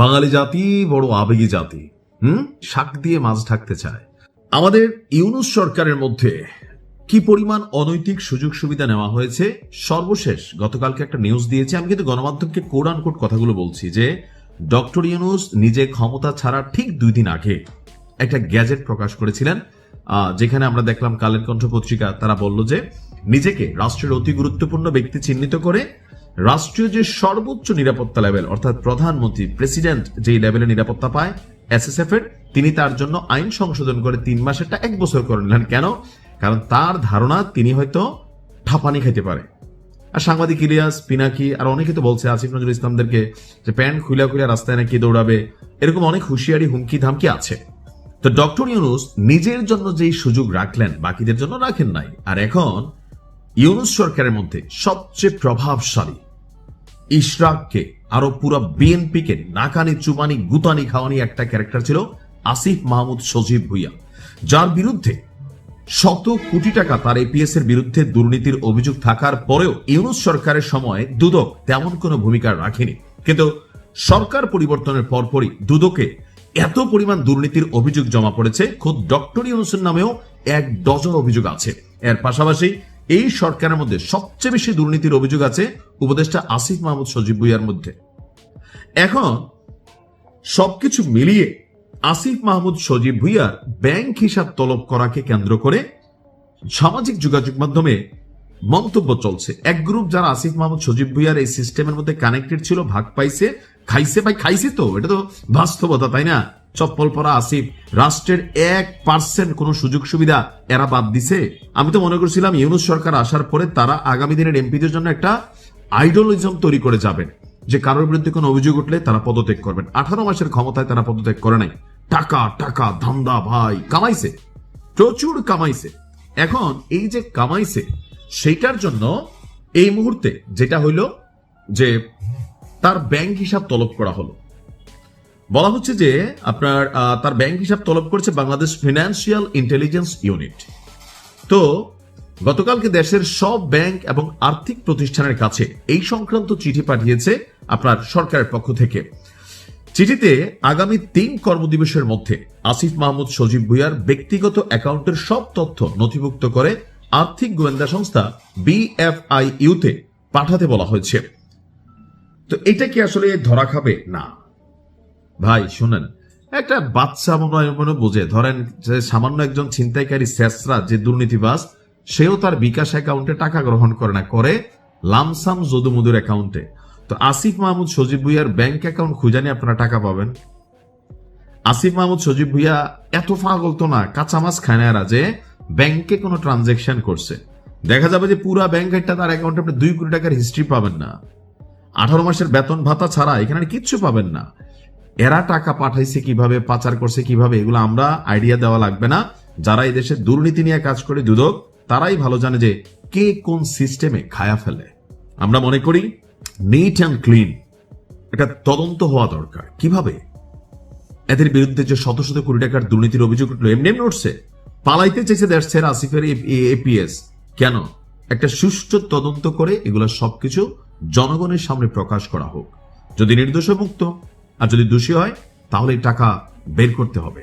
বাঙালি জাতি বড় আবেগী জাতি, শাক দিয়ে মাছ ঢাকতে চায়। আমাদের ইউনূস সরকারের মধ্যে কি পরিমাণ অনৈতিক সুযোগ সুবিধা নেওয়া হয়েছে। সর্বশেষ গতকালকে একটা নিউজ দিয়েছে, আমি কিন্তু গণমাধ্যমকে কোট আনকোট কথাগুলো বলছি, যে ডক্টর ইউনূস নিজে ক্ষমতা ছাড়ার ঠিক 2 দিন আগে একটা গ্যাজেট প্রকাশ করেছিলেন, যেখানে আমরা দেখলাম কালের কণ্ঠ পত্রিকা তারা বলল যে নিজেকে রাষ্ট্রের অতি গুরুত্বপূর্ণ ব্যক্তি চিহ্নিত করে রাষ্ট্রীয় যে সর্বোচ্চ নিরাপত্তা লেভেল, অর্থাৎ প্রধানমন্ত্রী প্রেসিডেন্ট যেই লেভেলে নিরাপত্তা পায় এসএসএফ এর, তিনি তার জন্য আইন সংশোধন করে 3 মাসেরটা 1 বছর করে নিলেন। কেন? কারণ তার ধারণা তিনি হয়তো ঠাপানি খাইতে পারে। আর সাংবাদিক ইলিয়াস পিনাকি আর অনেকে তো বলছে আসিফ নজরুল ইসলামদেরকে যে প্যান্ট খুলা খুলে রাস্তায় নাকি দৌড়াবে, এরকম অনেক হুঁশিয়ারি হুমকি ধামকি আছে। তো ডক্টর ইউনূস নিজের জন্য যেই সুযোগ রাখলেন বাকিদের জন্য রাখেন নাই। আর এখন ইউনূস সরকারের মধ্যে সবচেয়ে প্রভাবশালী ইশরাককে আরো পুরো বিএনপিকে নাকানি চুমানি গুতানি খাওয়ানি একটা ক্যারেক্টার ছিল আসিফ মাহমুদ সজীব ভুইয়া, যার বিরুদ্ধে শত কোটি টাকা তার এপিএস এর বিরুদ্ধে দুর্নীতির অভিযোগ থাকার পরেও ইউনূস সরকারের সময় দুদক তেমন কোনো ভূমিকা রাখেনি। কিন্তু সরকার পরিবর্তনের পরপরই দুদকে এত পরিমাণ দুর্নীতির অভিযোগ জমা পড়েছে, খোদ ডক্টর ইউনূসের নামেও 1 ডজন অভিযোগ আছে। এর পাশাপাশি এই সরকারের মধ্যে সবচেয়ে বেশি দুর্নীতির অভিযোগ আছে উপদেষ্টা আসিফ মাহমুদ সজীব ভুইয়ার মধ্যে। এখন সবকিছু মিলিয়ে আসিফ মাহমুদ সজীব ভুইয়ার ব্যাংক হিসাব তলব করাকে কেন্দ্র করে সামাজিক যোগাযোগ মাধ্যমে মন্তব্য চলছে। এক গ্রুপ যারা আসিফ মাহমুদ সজীব ভুইয়ার এই সিস্টেমের মধ্যে কানেক্টেড ছিল, ভাগ পাইছে, খাইছে ভাই, খাইছে তো, এটা তো বাস্তবতা, তাই না? চপ্পল পরা আসিফ, রাষ্ট্রের 1% কোন সুযোগ সুবিধা এরা বাদ দিছে। আমি তো মনে করছিলাম ইউনূস সরকার আসার পরে তারা আগামী দিনের এমপিদের জন্য একটা আইডোলিজম তৈরি করে যাবেন, যে কারোর বিরুদ্ধে কোনো অভিযোগ উঠলে তারা পদত্যাগ করবেন। 18 মাসের ক্ষমতায় তারা পদত্যাগ করে নাই। টাকা টাকা ধান্দা ভাই, কামাইছে, প্রচুর কামাইছে। এখন এই যে কামাইছে সেইটার জন্য এই মুহূর্তে যেটা হইল যে তার ব্যাংক হিসাব তলব করা হলো। বলা হচ্ছে যে আপনার তার ব্যাংক হিসাব তলব করেছে বাংলাদেশ ফিনান্সিয়াল ইন্টেলিজেন্স ইউনিট। তো গতকালকে দেশের সব ব্যাংক এবং আর্থিক প্রতিষ্ঠানের কাছে এই সংক্রান্ত চিঠি পাঠিয়েছে আপনার সরকারের পক্ষ থেকে। চিঠিতে আগামী 3 কর্মদিবসের মধ্যে আসিফ মাহমুদ সজীব ভুইয়ার ব্যক্তিগত অ্যাকাউন্টের সব তথ্য নথিভুক্ত করে আর্থিক গোয়েন্দা সংস্থা BFIU তে পাঠাতে বলা হয়েছে। তো এটা কি আসলে ধরা খাবে? না ভাই, শুনেন, একটা বাচ্চা মনে বোঝে, ধরেন যে সামান্য একজন ছিনতাইকারী শেষরা যে দুর্নীতিবাজ, সেও তার বিকাশ অ্যাকাউন্টে টাকা গ্রহণ করে না, করে লামসাম যদুমধুর অ্যাকাউন্টে। তো আসিফ মাহমুদ সজীব ভুইয়ার ব্যাংক অ্যাকাউন্ট খুঁজানি আপনারা টাকা পাবেন। আসিফ মাহমুদ সজীব ভুইয়া এত পাগল তো না, কাঁচা মাছ খায় না এরা, যে ব্যাংকে কোনো ট্রানজেকশন করছে। দেখা যাবে যে পুরা ব্যাংক একটা তার অ্যাকাউন্টে আপনি 2 কোটি টাকার হিস্ট্রি পাবেন না। 18 মাসের বেতন ভাতা ছাড়া এখানে কিচ্ছু পাবেন না। এরা টাকা পাঠাইছে কিভাবে, পাচার করছে কিভাবে, এগুলো আমরা আইডিয়া দেওয়া লাগবে না। যারা এই দেশে দুর্নীতি নিয়ে কাজ করে দুদক, তারাই ভালো জানে যে কে কোন সিস্টেমে খায়া ফেলে। আমরা মনে করি নিট অ্যান্ড ক্লিন একটা তদন্ত হওয়া দরকার। কিভাবে এদের বিরুদ্ধে যে শত শত কোটি টাকার দুর্নীতির অভিযোগ উঠলো, এমনি উঠছে, পালাইতে চেয়েছে দেশ ছেড়ে আসিফের এপিএস, কেন? একটা সুষ্ঠু তদন্ত করে এগুলো সবকিছু জনগণের সামনে প্রকাশ করা হোক। যদি নির্দোষ মুক্ত, আর যদি দোষী হয় তাহলে টাকা বের করতে হবে।